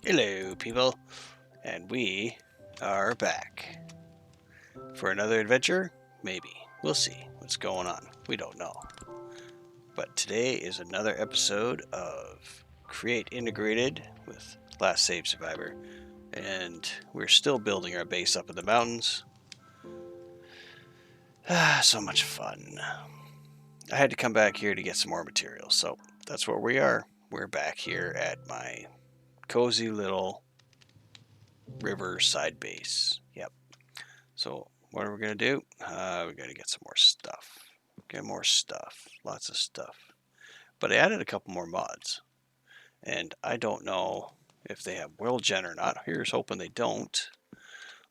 Hello, people, and we are back for another adventure. Maybe. We'll see what's going on. We don't know. But today is another episode of Create Integrated with Last Save Survivor, and we're still building our base up in the mountains. So much fun. I had to come back here to get some more materials, so that's where we are. We're back here at my cozy little riverside base. Yep. So what are we going to do? We're going to get some more stuff. Get more stuff. Lots of stuff. But I added a couple more mods. And I don't know if they have world gen or not. Here's hoping they don't.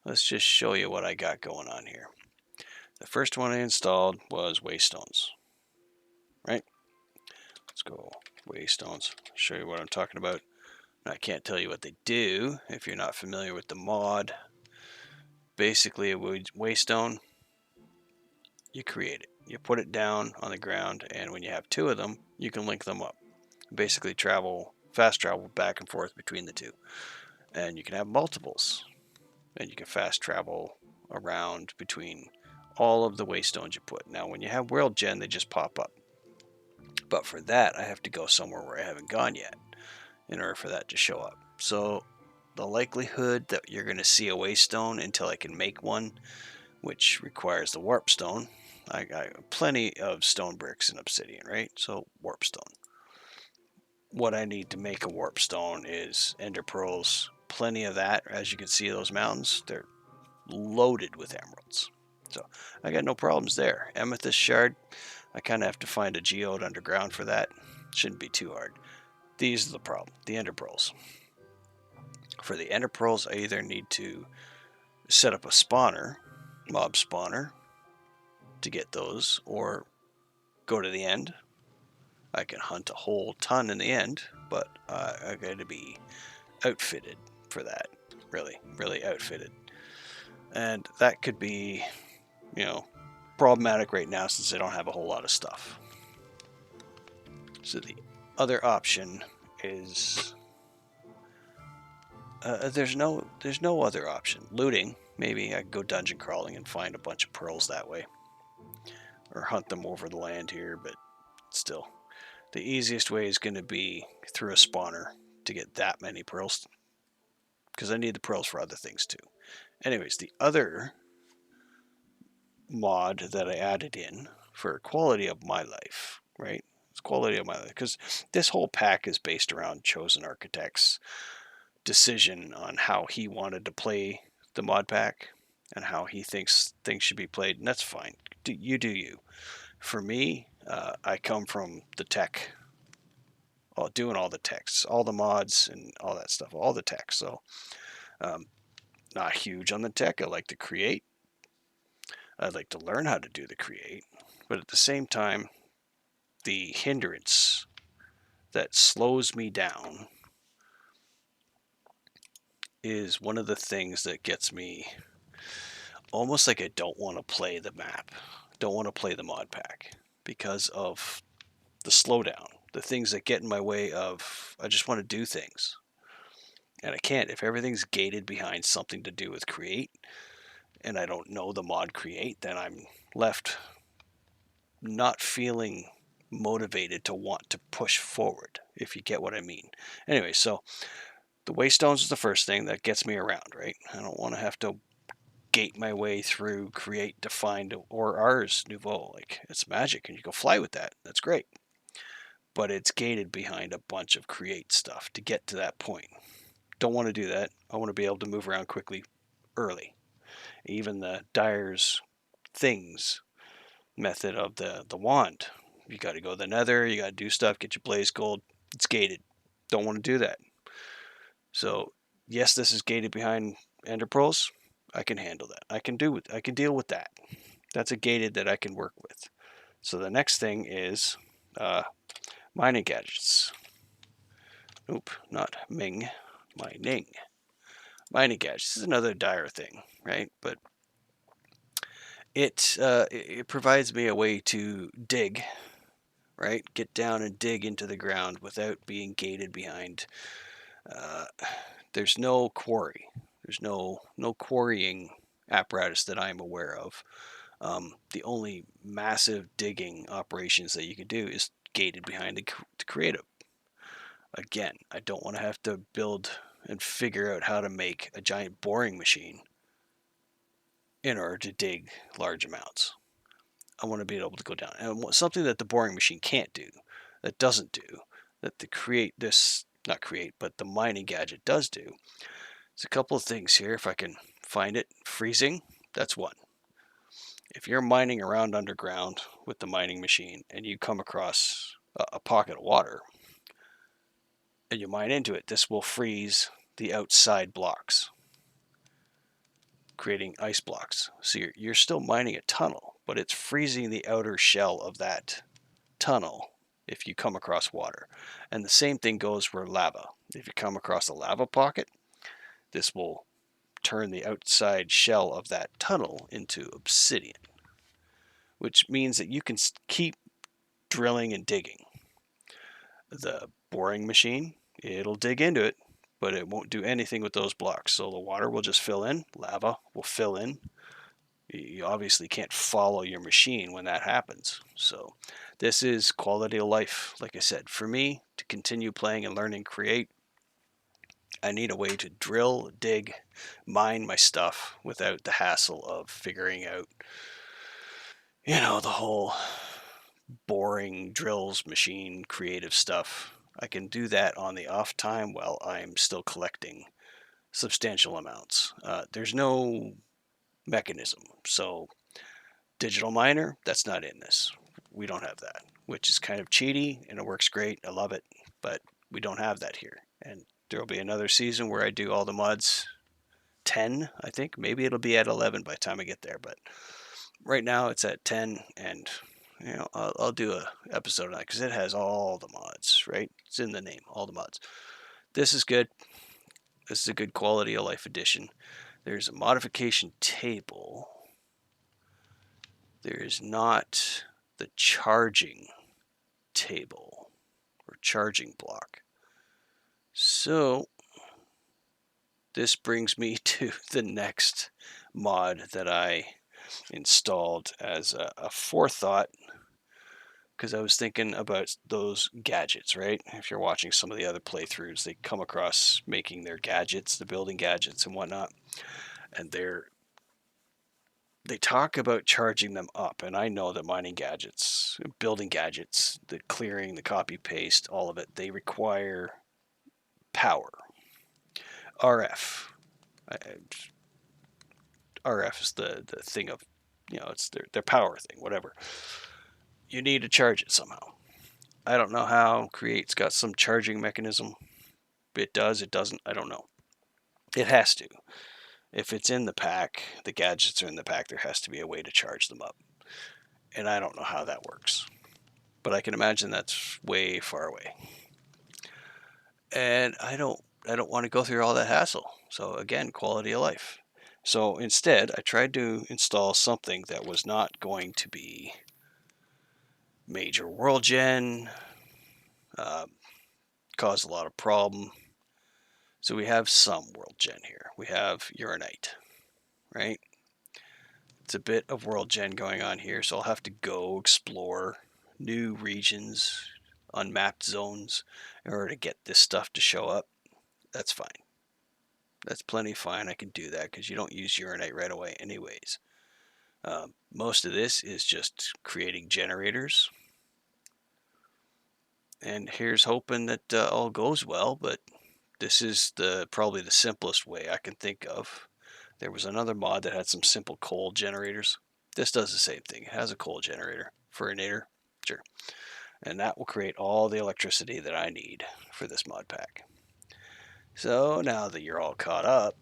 Let's just show you what I got going on here. The first one I installed was waystones. Right? Let's go waystones. Show you what I'm talking about. I can't tell you what they do if you're not familiar with the mod. Basically, a waystone, you create it. You put it down on the ground, and when you have two of them, you can link them up. Basically, fast travel back and forth between the two. And you can have multiples, and you can fast travel around between all of the waystones you put. Now, when you have World Gen, they just pop up. But for that, I have to go somewhere where I haven't gone yet in order for that to show up. So the likelihood that you're going to see a waystone until I can make one, which requires the warp stone. I got plenty of stone bricks and obsidian, right? So warp stone. What I need to make a warp stone is ender pearls. Plenty of that. As you can see, those mountains, they're loaded with emeralds. So I got no problems there. Amethyst shard, I kind of have to find a geode underground for that. Shouldn't be too hard. These are the problem, the ender pearls. For the ender pearls, I either need to set up a spawner, mob spawner, to get those, or go to the end. I can hunt a whole ton in the end, but I got to be outfitted for that. Really outfitted. And that could be, problematic right now since I don't have a whole lot of stuff. So the other option is there's no other option. Looting, maybe I could go dungeon crawling and find a bunch of pearls that way, or hunt them over the land here. But still, the easiest way is going to be through a spawner to get that many pearls, because I need the pearls for other things too. Anyways, the other mod that I added in for quality of my life, right? It's quality of my life, because this whole pack is based around Chosen Architect's decision on how he wanted to play the mod pack and how he thinks things should be played, and that's fine. You do you. For me, I come from the tech, doing all the texts, all the mods, and all that stuff, all the tech. So, not huge on the tech. I like to create. I'd like to learn how to do the create, but at the same time, the hindrance that slows me down is one of the things that gets me almost like I don't want to play the map, don't want to play the mod pack because of the slowdown, the things that get in my way of, I just want to do things. And I can't. If everything's gated behind something to do with create and I don't know the mod create, then I'm left not feeling motivated to want to push forward, if you get what I mean. Anyway, so the waystones is the first thing that gets me around, right? I don't want to have to gate my way through create to find or Ars Nouveau. Like, it's magic and you go fly with that. That's great. But it's gated behind a bunch of create stuff to get to that point. Don't want to do that. I want to be able to move around quickly early. Even the Dyer's things method of the wand. You got to go to the nether, you got to do stuff, get your blaze gold. It's gated. Don't want to do that. So, yes, this is gated behind ender pearls. I can handle that. I can deal with that. That's a gated that I can work with. So the next thing is mining gadgets. Oop, not Ming, mining. Mining gadgets. This is another dire thing, right? But it provides me a way to dig, right? Get down and dig into the ground without being gated behind there's no quarry. There's no quarrying apparatus that I'm aware of. The only massive digging operations that you can do is gated behind the creative. Again, I don't want to have to build and figure out how to make a giant boring machine in order to dig large amounts. I want to be able to go down. And something that the boring machine can't do, that doesn't do, that the mining gadget does do. There's a couple of things here. If I can find it, freezing, that's one. If you're mining around underground with the mining machine and you come across a pocket of water and you mine into it, this will freeze the outside blocks, creating ice blocks. So you're still mining a tunnel, but it's freezing the outer shell of that tunnel if you come across water. And the same thing goes for lava. If you come across a lava pocket, this will turn the outside shell of that tunnel into obsidian, which means that you can keep drilling and digging. The boring machine, it'll dig into it, but it won't do anything with those blocks. So the water will just fill in, lava will fill in. You obviously can't follow your machine when that happens. So this is quality of life. Like I said, for me to continue playing and learning, create, I need a way to drill, dig, mine my stuff without the hassle of figuring out, the whole boring drills machine creative stuff. I can do that on the off time while I'm still collecting substantial amounts. There's no mechanism. So digital miner, that's not in this. We don't have that, which is kind of cheaty and it works great. I love it, but we don't have that here. And there will be another season where I do all the mods 10, I think. Maybe it'll be at 11 by the time I get there, but right now it's at 10, and I'll do a episode on that because it has all the mods, right? It's in the name, all the mods. This is good. This is a good quality of life edition. There's a modification table. There is not the charging table or charging block. So this brings me to the next mod that I installed as a forethought, because I was thinking about those gadgets, right? If you're watching some of the other playthroughs, they come across making their gadgets, the building gadgets and whatnot, and they talk about charging them up. And I know that mining gadgets, building gadgets, the clearing, the copy paste, all of it, they require power. RF. RF is the thing of, it's their power thing, whatever. You need to charge it somehow. I don't know how. Create's got some charging mechanism. It does, it doesn't, I don't know. It has to. If it's in the pack, the gadgets are in the pack, there has to be a way to charge them up. And I don't know how that works. But I can imagine that's way far away. And I don't want to go through all that hassle. So again, quality of life. So instead, I tried to install something that was not going to be major world gen, cause a lot of problem. So we have some world gen here. We have Uranite, right? It's a bit of world gen going on here, so I'll have to go explore new regions, unmapped zones, in order to get this stuff to show up. That's fine. That's plenty fine. I can do that because you don't use Uranite right away anyways. Most of this is just creating generators. And here's hoping that all goes well, but this is probably the simplest way I can think of. There was another mod that had some simple coal generators. This does the same thing. It has a coal generator for a nader, sure. And that will create all the electricity that I need for this mod pack. So now that you're all caught up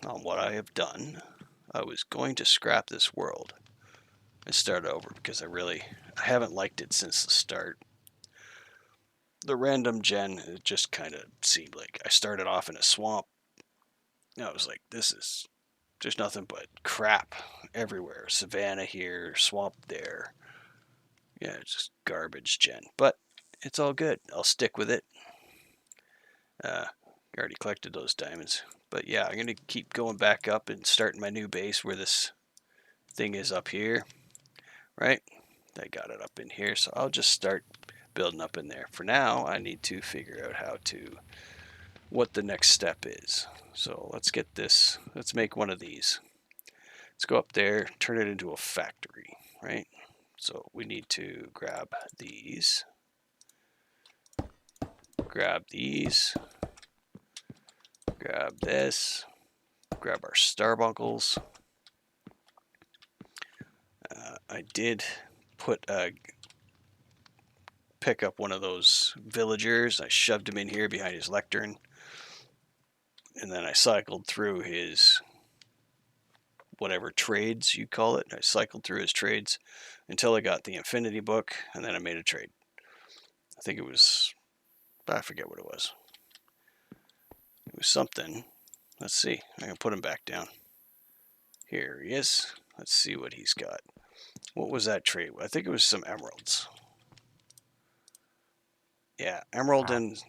on what I have done, I was going to scrap this world and start over because I haven't liked it since the start. The random gen, it just kind of seemed like I started off in a swamp. I was like, there's nothing but crap everywhere. Savannah here, swamp there. Yeah, just garbage gen. But it's all good. I'll stick with it. already collected those diamonds. But yeah, I'm going to keep going back up and starting my new base where this thing is up here, right? I got it up in here, so I'll just start building up in there. For now, I need to figure out what the next step is. So let's get this, let's make one of these. Let's go up there, turn it into a factory, right? So we need to grab these, grab these, grab this, grab our starbuckles. I did pick up one of those villagers. I shoved him in here behind his lectern, and then I cycled through his whatever trades you call it. I cycled through his trades until I got the Infinity Book, and then I made a trade. I think it was, I forget what it was. It was something. Let's see. I can put him back down. Here he is. Let's see what he's got. What was that trade? I think it was some emeralds. Yeah, emerald and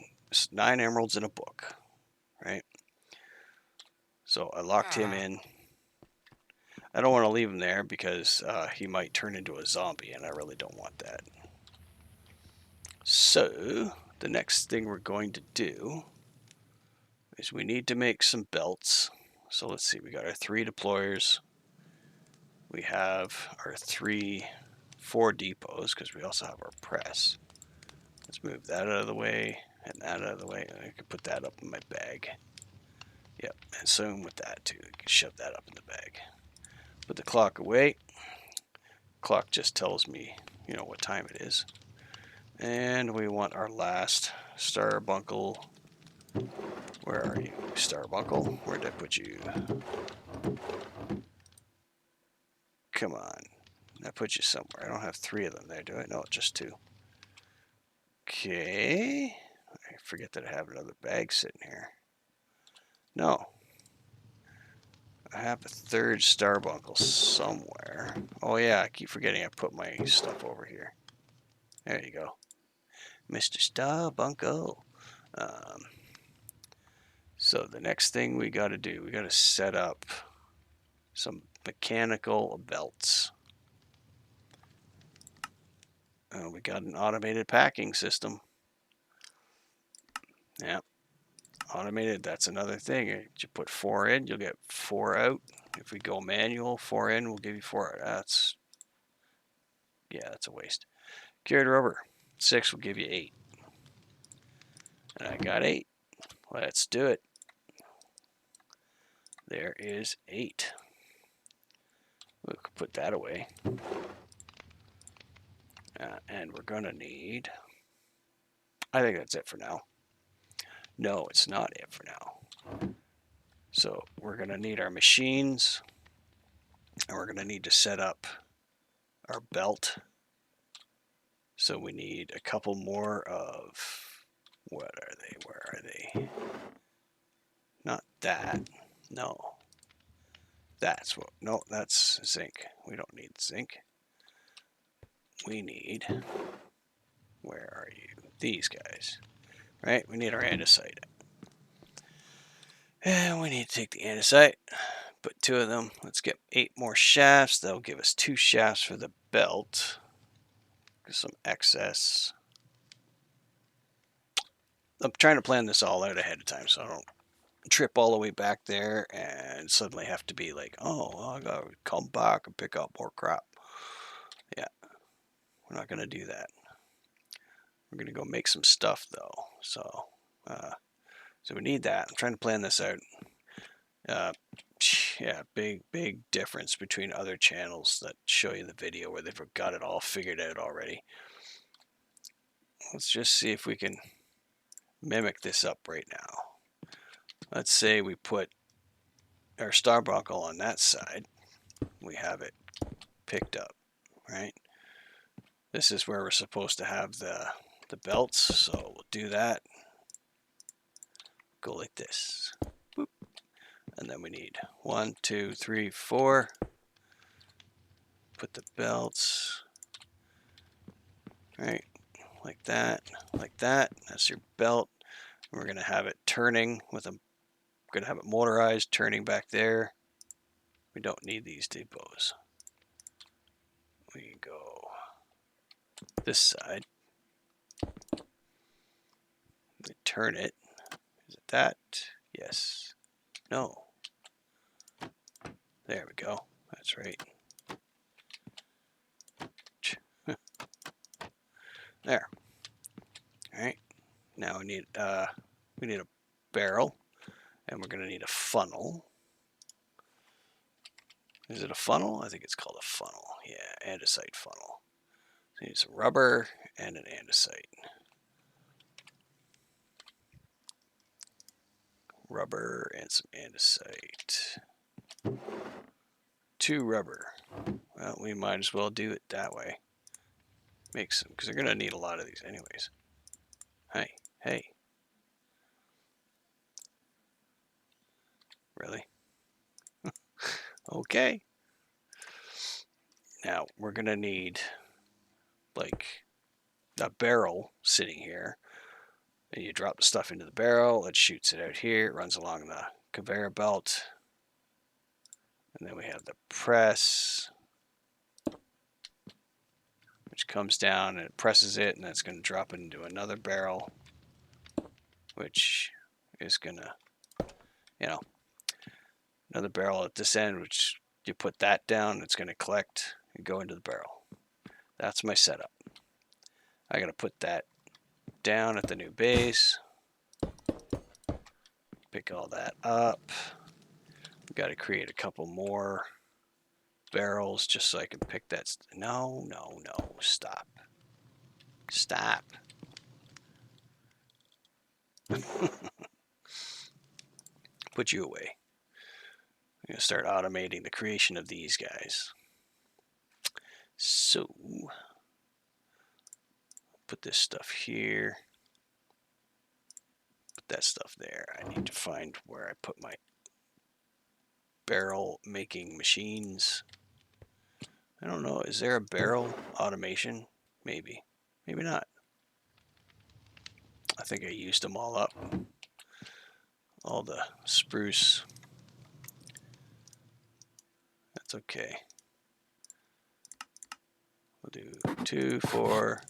9 emeralds in a book, right? So I locked him in. I don't want to leave him there because he might turn into a zombie, and I really don't want that. So the next thing we're going to do is we need to make some belts. So let's see, we got our 3 deployers. We have our 4 depots because we also have our press. Let's move that out of the way and that out of the way. I can put that up in my bag. Yep, and same with that too. You can shove that up in the bag. Put the clock away. Clock just tells me, what time it is. And we want our last Starbuncle. Where are you, Starbuncle? Where did I put you? Come on. I put you somewhere. I don't have 3 of them there, do I? No, just 2. Okay. I forget that I have another bag sitting here. No. I have a 3rd Starbuncle somewhere. Oh yeah, I keep forgetting I put my stuff over here. There you go. Mr. Starbuncle. So the next thing we got to do, we got to set up some mechanical belts. We got an automated packing system. Yeah, automated, that's another thing. You put 4 in, you'll get 4 out. If we go manual, 4 in, we'll give you 4 out. That's a waste. Cured rubber, 6 will give you 8. And I got 8. Let's do it. There is 8. We'll put that away. And we're going to need, I think that's it for now. No, it's not it for now. So we're going to need our machines, and we're going to need to set up our belt. So we need a couple more of, what are they? Where are they? Not that. No. That's what, no, that's zinc. We don't need zinc. We need, where are you? These guys, right? We need our andesite. And we need to take the andesite, put 2 of them. Let's get 8 more shafts. That'll give us 2 shafts for the belt. Some excess. I'm trying to plan this all out ahead of time so I don't trip all the way back there and suddenly have to be like, oh, I gotta come back and pick up more crap. Yeah, we're not gonna do that. We're gonna go make some stuff though. So we need that. I'm trying to plan this out. Yeah, big difference between other channels that show you the video where they've got it all figured out already. Let's just see if we can mimic this up right now. Let's say we put our Starbuncle on that side. We have it picked up, right? This is where we're supposed to have the belts, so we'll do that. Go like this. Boop. And then we need 1, 2, 3, 4. Put the belts, right, like that, like that. That's your belt. We're going to have it turning with a, going to have it motorized, turning back there. We don't need these depots. We go this side. We turn it. Is it that? Yes. No. There we go. That's right. There. All right. Now we need a barrel, and we're going to need a funnel. Is it a funnel? I think it's called a funnel. Yeah, andesite funnel. So we need some rubber and an andesite. Rubber and some andesite. 2 rubber. Well, we might as well do it that way. Make some, because they're going to need a lot of these anyways. Hey. Really? Okay. Now, we're going to need, like, a barrel sitting here. And you drop the stuff into the barrel, it shoots it out here, it runs along the conveyor belt. And then we have the press, which comes down and it presses it, and that's going to drop it into another barrel, which is going to, another barrel at this end, which you put that down, it's going to collect and go into the barrel. That's my setup. I got to put that down at the new base, pick all that up. We've got to create a couple more barrels just so I can pick that. No, stop. Put you away. I'm going to start automating the creation of these guys. So, put this stuff here. Put that stuff there. I need to find where I put my barrel making machines. I don't know. Is there a barrel automation? Maybe. Maybe not. I think I used them all up. All the spruce. That's okay. We'll do 2, 4.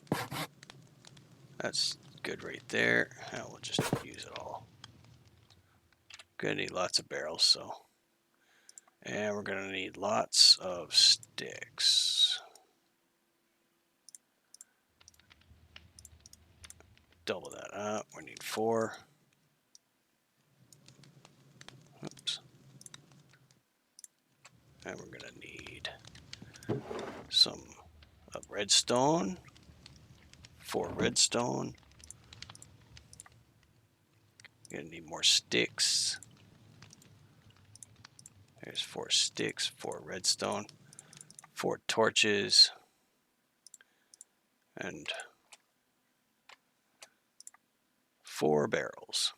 That's good right there. Now we'll just use it all. Gonna need lots of barrels, so. And we're gonna need lots of sticks. Double that up. We need 4. Oops. And we're gonna need some redstone. 4 redstone. We're gonna need more sticks. There's 4 sticks, 4 redstone, 4 torches, and 4 barrels.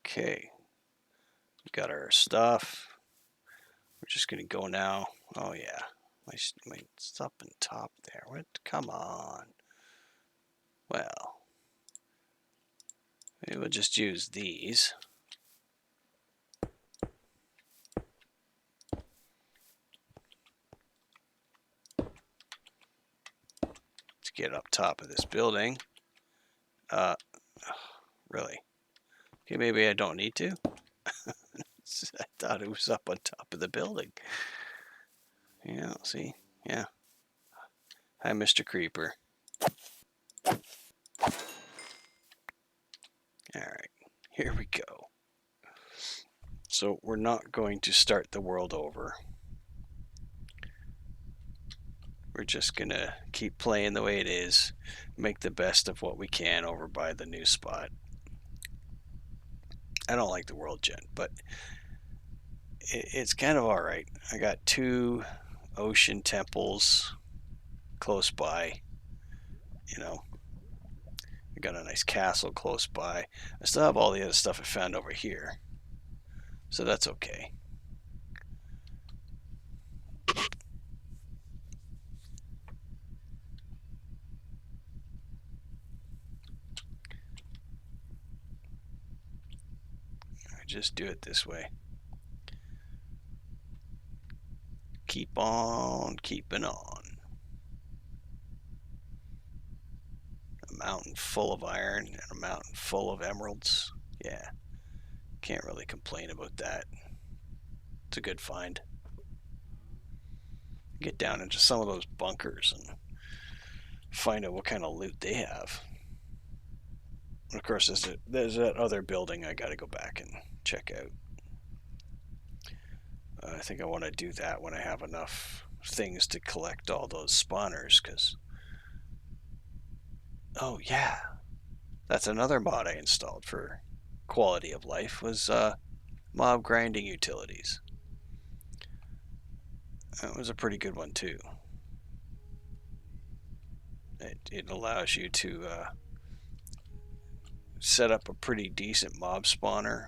Okay, we got our stuff. We're just gonna go now. Oh yeah, my stuff on top there. What? Come on. Well, maybe we'll just use these. To get up top of this building. Really? Okay, maybe I don't need to. I thought it was up on top of the building. Yeah, see? Yeah. Hi, Mr. Creeper. Alright, here we go. So we're not going to start the world over. We're just going to keep playing the way it is, make the best of what we can over by the new spot. I don't like the world gen, but it's kind of alright. I got 2 ocean temples close by, I got a nice castle close by. I still have all the other stuff I found over here, so that's okay. just do it this way. Keep on keeping on. A mountain full of iron and a mountain full of emeralds. Yeah, can't really complain about that. It's a good find. Get down into some of those bunkers and find out what kind of loot they have. And of course, there's that other building I got to go back and check out. I think I want to do that when I have enough things to collect all those spawners, because... Oh, yeah. That's another mod I installed for quality of life, was mob grinding utilities. That was a pretty good one, too. It allows you to set up a pretty decent mob spawner.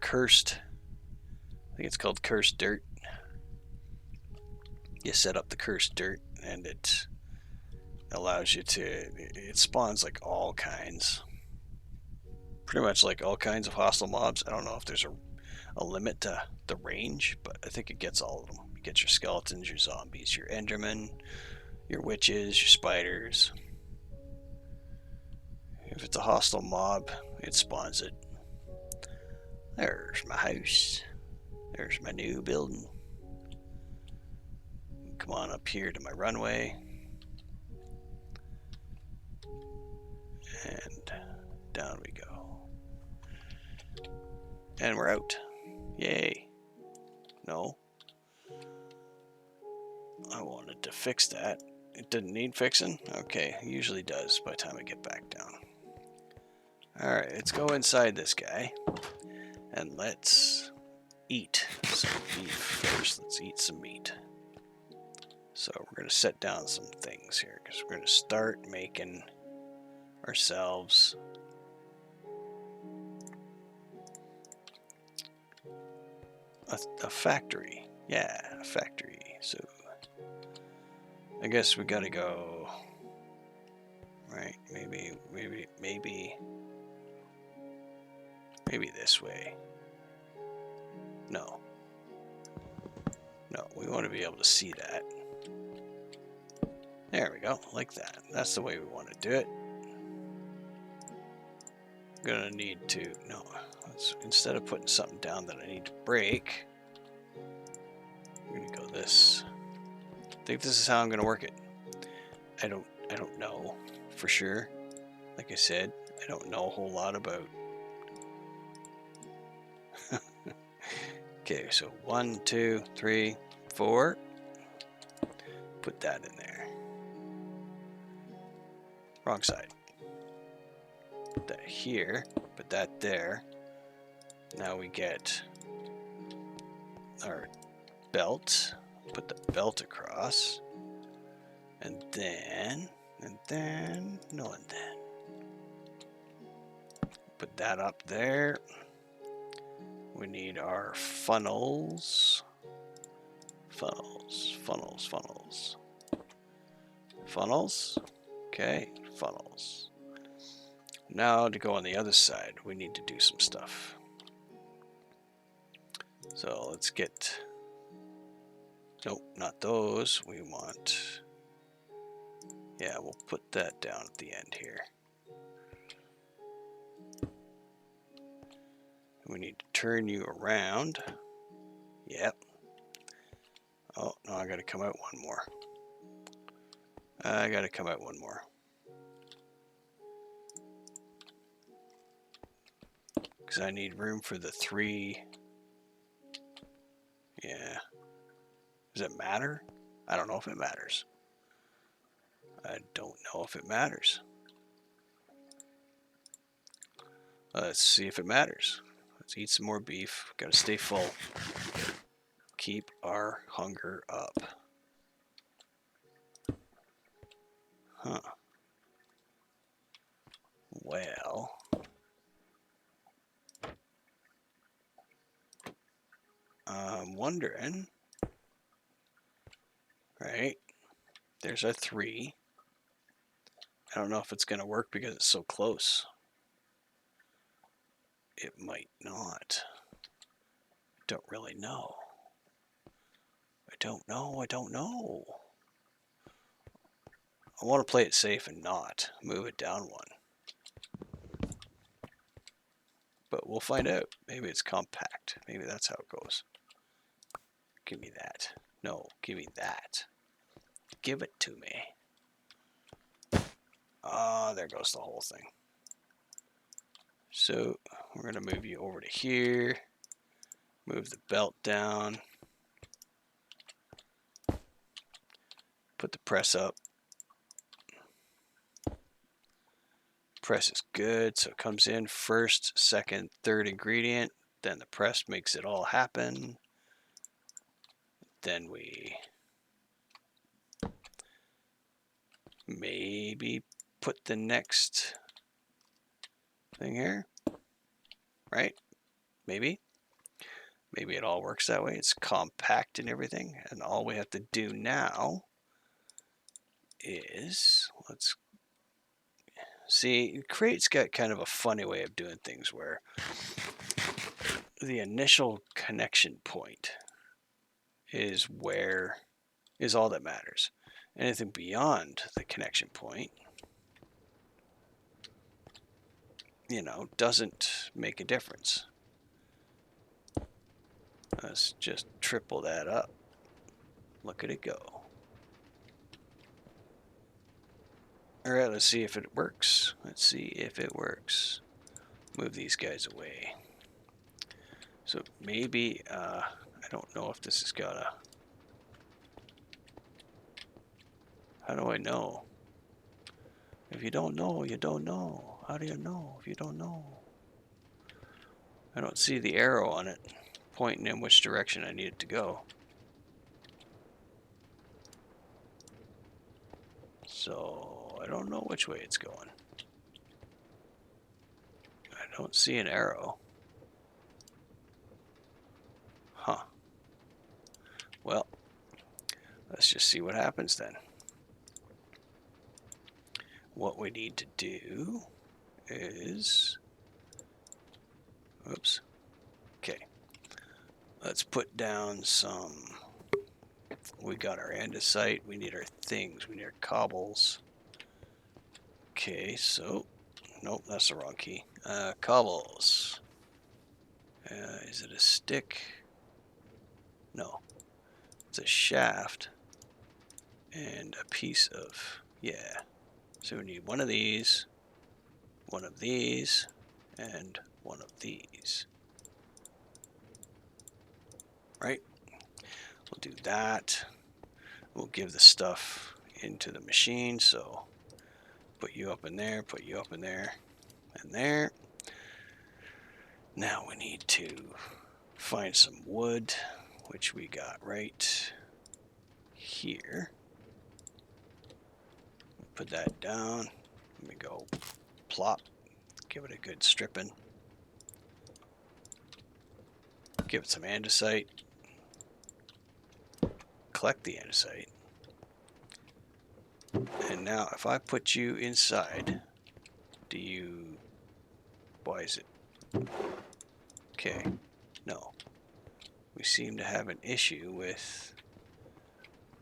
Cursed. I think it's called Cursed Dirt. You set up the Cursed Dirt, and it allows you to... It spawns like all kinds. Pretty much like all kinds of hostile mobs. I don't know if there's a limit to the range, but I think it gets all of them. You get your skeletons, your zombies, your endermen, your witches, your spiders. If it's a hostile mob, it spawns it. There's my house. There's my new building. Come on up here to my runway. And down we go. And we're out. Yay. No. I wanted to fix that. It didn't need fixing? Okay, it usually does by the time I get back down. Alright, let's go inside this guy. And let's eat some beef first. Let's eat some meat. So we're going to set down some things here, because we're going to start making ourselves a factory. Yeah, a factory. So I guess we got to go, right? Maybe this way. No, we want to be able to see that. There we go, like that. That's the way we want to do it. I'm gonna need to, instead of putting something down that I need to break, I'm gonna go this. I think this is how I'm gonna work it. I don't know for sure. Like I said, I don't know a whole lot about. Okay, so 1, 2, 3, 4. Put that in there. Wrong side. Put that here. Put that there. Now we get our belt. Put the belt across. And then. Put that up there. We need our funnels. Funnels. Okay, funnels. Now to go on the other side, we need to do some stuff. So let's get... Nope, not those. We want... Yeah, we'll put that down at the end here. We need to turn you around. Yep. Oh, no, I gotta come out one more. Because I need room for the 3. Yeah. Does it matter? I don't know if it matters. Let's see if it matters. Let's eat some more beef. Gotta stay full. Keep our hunger up. Huh. Well. I'm wondering. Right. There's our 3. I don't know if it's going to work because it's so close. it might not. Don't really know. I don't know. I want to play it safe and not move it down one. But we'll find out. Maybe it's compact. Maybe that's how it goes. Give me that. No, give me that. Give it to me. Ah, there goes the whole thing. So we're going to move you over to here. Move the belt down. Put the press up. Press is good, so it comes in first, second, third ingredient. Then the press makes it all happen. Then we maybe put the next thing here, right? Maybe it all works that way. It's compact and everything, and all we have to do now is, let's see, Create's got kind of a funny way of doing things where the initial connection point is all that matters. Anything beyond the connection point, doesn't make a difference. Let's just triple that up. Look at it go. All right, let's see if it works. Move these guys away. So maybe, I don't know if this has got a... How do I know? If you don't know, you don't know. How do you know if you don't know? I don't see the arrow on it pointing in which direction I need it to go. So I don't know which way it's going. I don't see an arrow. Huh. Well, let's just see what happens then. What we need to do is... Oops. Okay. Let's put down some... We got our andesite. We need our things. We need our cobbles. Okay, so... Nope, that's the wrong key. Cobbles. Is it a stick? No. It's a shaft. And a piece of... Yeah. So we need one of these, and one of these. Right? We'll do that. We'll give the stuff into the machine, so put you up in there, and there. Now we need to find some wood, which we got right here. Put that down. Let me go plop. Give it a good stripping. Give it some andesite. Collect the andesite. And now if I put you inside, why is it? Okay, no. We seem to have an issue with,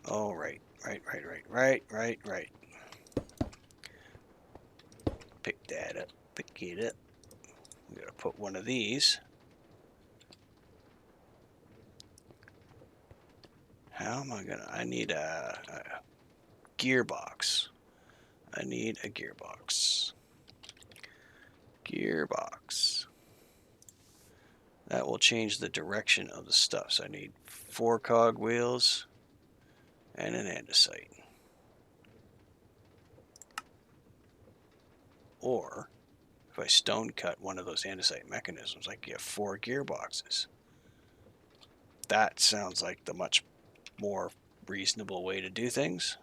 oh, right. Pick that up, pick it up. We gotta put one of these. How am I gonna, I need a gearbox. Gearbox. That will change the direction of the stuff. So I need 4 cog wheels and an andesite. Or if I stone cut one of those andesite mechanisms, I can get 4 gearboxes. That sounds like the much more reasonable way to do things.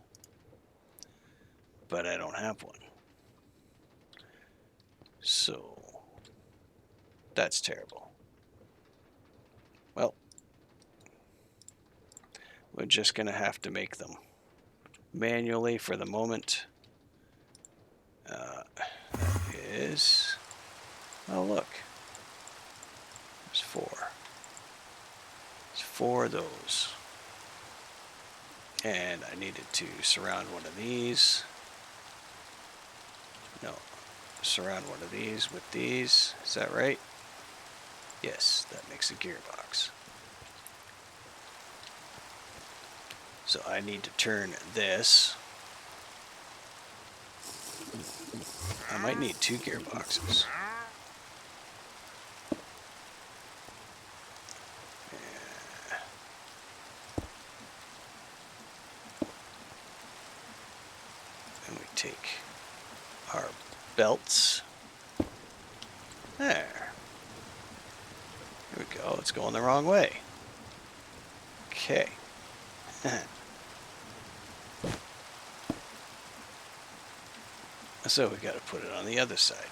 But I don't have one. So that's terrible. Well, we're just going to have to make them manually for the moment. That is... Oh, look. 4 of those. And I needed to surround one of these. No, surround one of these with these. Is that right? Yes, that makes a gearbox. So I need to turn this. I might need 2 gearboxes. And we take our belts. There. Here we go. It's going the wrong way. Okay. So we got to put it on the other side.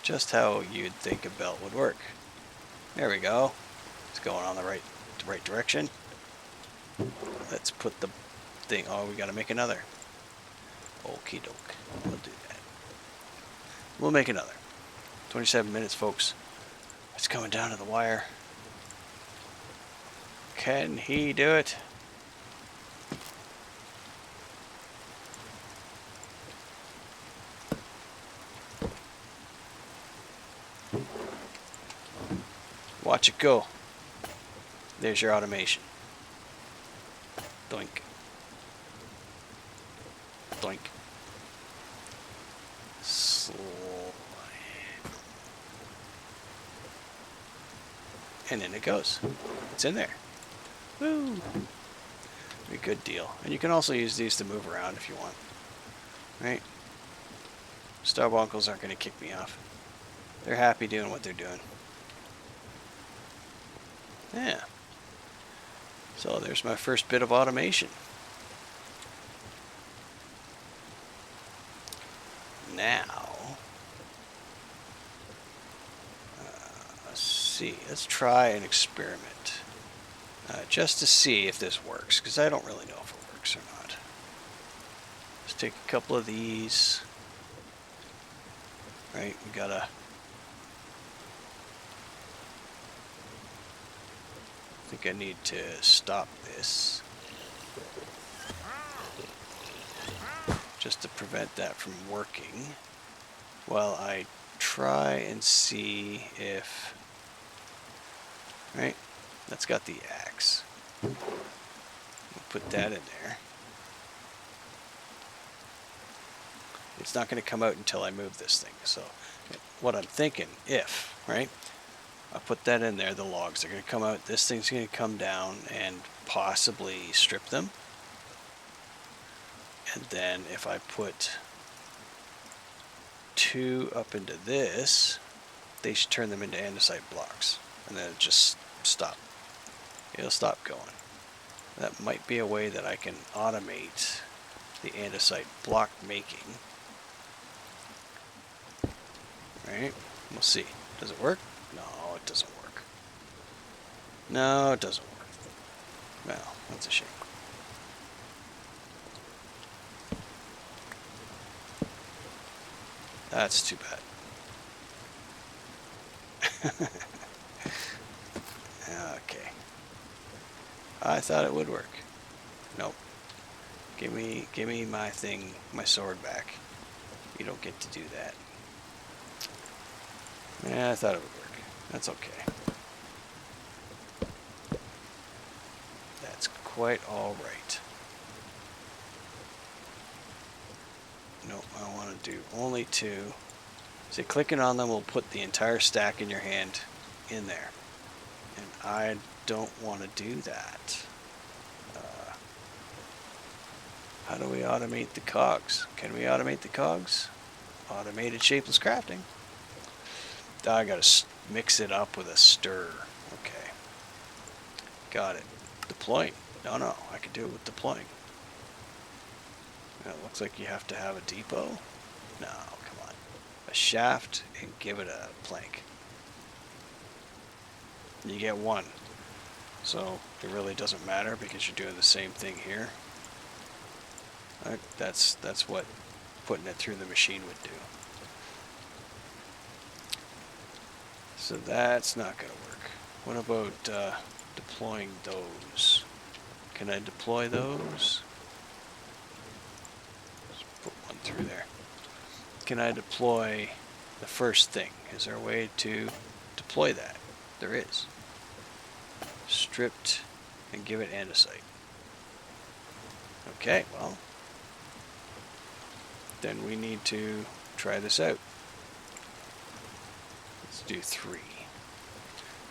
Just how you'd think a belt would work. There we go. It's going on the right direction. Let's put the thing. Oh, we got to make another. Okie doke. We'll do that. We'll make another. 27 minutes, folks. It's coming down to the wire. Can he do it? Watch it go. There's your automation. Doink. Doink. Slime. And in it goes. It's in there. Woo! A good deal. And you can also use these to move around if you want. Right? Starbunkles aren't going to kick me off. They're happy doing what they're doing. Yeah. So there's my first bit of automation. Now, let's see. Let's try an experiment. Just to see if this works, because I don't really know if it works or not. Let's take a couple of these. Right, we gotta... I think I need to stop this. Just to prevent that from working. While I try and see if... Right? That's got the axe. We'll put that in there. It's not going to come out until I move this thing. So what I'm thinking, if, right? I put that in there, the logs are going to come out. This thing's going to come down and possibly strip them. And then if I put 2 up into this, they should turn them into andesite blocks. And then it just stop. It'll stop going. That might be a way that I can automate the andesite block making. Right? We'll see. Does it work? No, it doesn't work. No, it doesn't work. Well, that's a shame. That's too bad. Okay. I thought it would work. Nope. Give me my thing, my sword back. You don't get to do that. Yeah, I thought it would work. That's okay. That's quite all right. Nope, I want to do only 2. See, clicking on them will put the entire stack in your hand in there. And I don't want to do that. How do we automate the cogs? Can we automate the cogs? Automated shapeless crafting. I gotta mix it up with a stir. Okay. Got it. Deploying. No, I can do it with deploying. It looks like you have to have a depot. No, come on. A shaft and give it a plank. You get 1. So it really doesn't matter because you're doing the same thing here. That's what putting it through the machine would do. So that's not going to work. What about deploying those? Can I deploy those? Let's put one through there. Can I deploy the first thing? Is there a way to deploy that? There is. Stripped and give it andesite. Okay, well, then we need to try this out. Let's do 3.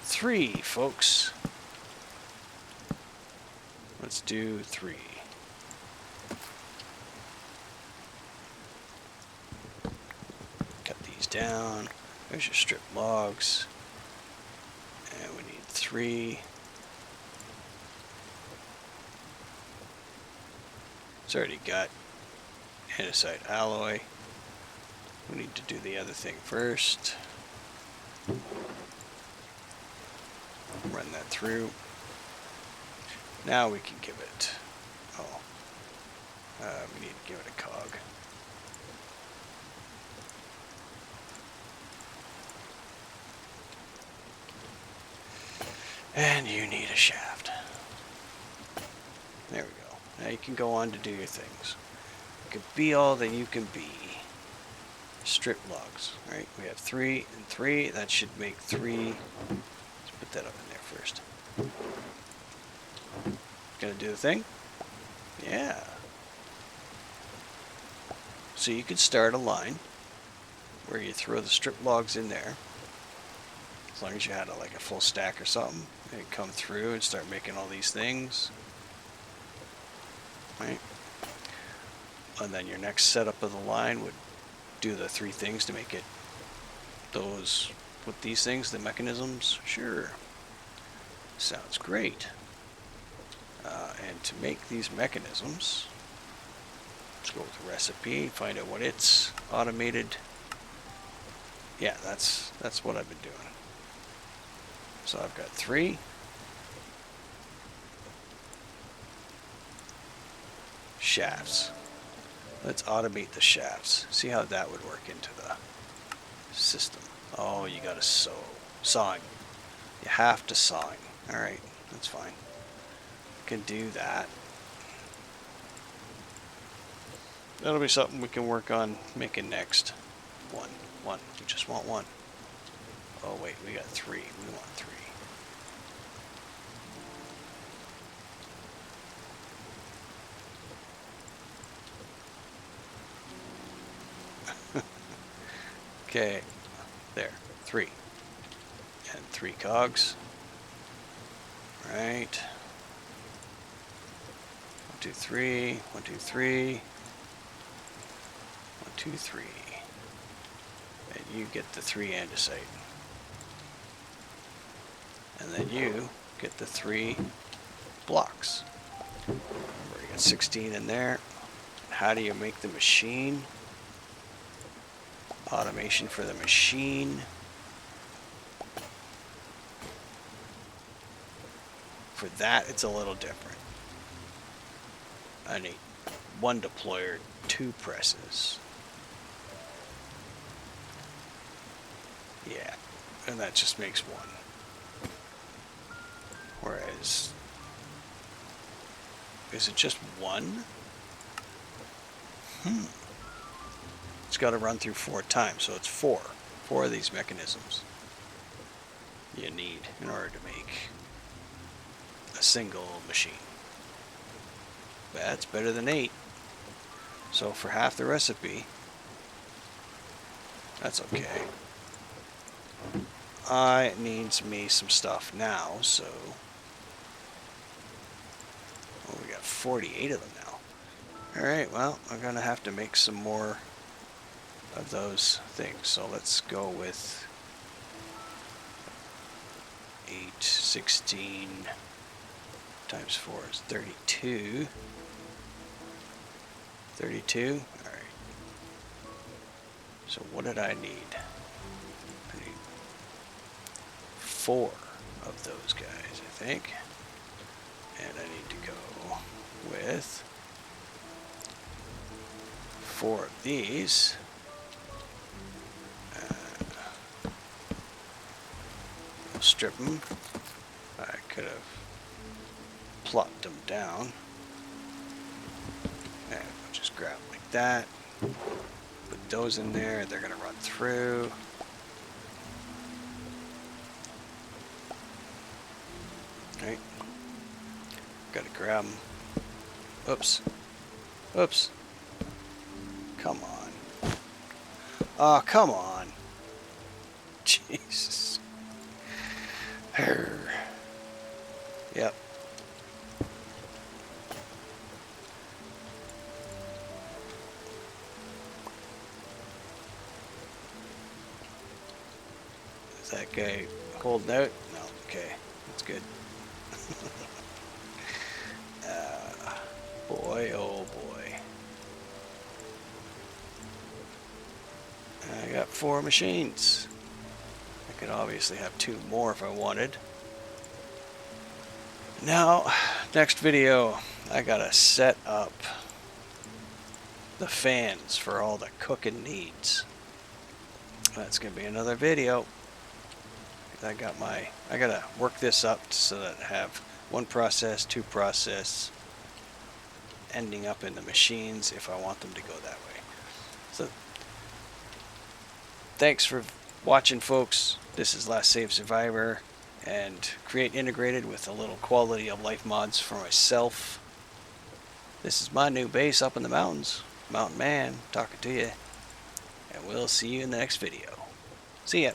3, folks. Let's do 3. Cut these down. There's your strip logs. And we need 3. It's already got andesite alloy. We need to do the other thing first. Run that through. Now we can give it, we need to give it a cog. And you need a shaft. There we go. Now you can go on to do your things. You can be all that you can be. Strip logs, right? We have 3 and 3. That should make 3. Let's put that up in there first. Gonna do the thing? Yeah. So you could start a line where you throw the strip logs in there. As long as you had like a full stack or something. And come through and start making all these things. Right? And then your next setup of the line would do the 3 things to make it those with these things, the mechanisms. Sure. Sounds great. And to make these mechanisms, let's go with the recipe, find out what it's automated. Yeah, that's what I've been doing. So I've got 3. Shafts. Let's automate the shafts. See how that would work into the system. Oh, you gotta sew. Sawing. You have to sawing. Alright, that's fine. Can do that. That'll be something we can work on making next. One. We just want 1. Oh wait, we got 3. We want 3. Okay, there, 3. And 3 cogs. Right. 1, 2, 3. 1, 2, 3. 1, 2, 3. And you get the 3 andesite. And then you get the 3 blocks. Remember, you got 16 in there. How do you make the machine? Automation for the machine. For that, it's a little different. I need 1 deployer, 2 presses. Yeah, and that just makes 1. Whereas, is it just 1? It's got to run through 4 times, so it's 4. 4 of these mechanisms you need in order to make a single machine. That's better than 8. So for half the recipe, that's okay. It needs me some stuff now, so we got 48 of them now. Alright, well, I'm going to have to make some more of those things. So let's go with 8, 16 times 4 is 32. 32? Alright. So what did I need? I need 4 of those guys, I think. And I need to go with 4 of these. Strip them. could have plopped them down. And we'll just grab them like that. Put those in there. They're going to run through. Right. Got to grab them. Oops. Oops. Come on. Oh, come on. Jesus. Yep. Is that guy holding out? No. Okay. That's good. Boy, oh boy. I got 4 machines. I could obviously have 2 more if I wanted. Now, next video, I gotta set up the fans for all the cooking needs. That's gonna be another video. I gotta work this up so that I have 1 process, 2 process, ending up in the machines if I want them to go that way. So, thanks for watching, folks. This is Last Save Survivor, and Create Integrated with a little quality of life mods for myself. This is my new base up in the mountains. Mountain Man talking to you, and we'll see you in the next video. See ya.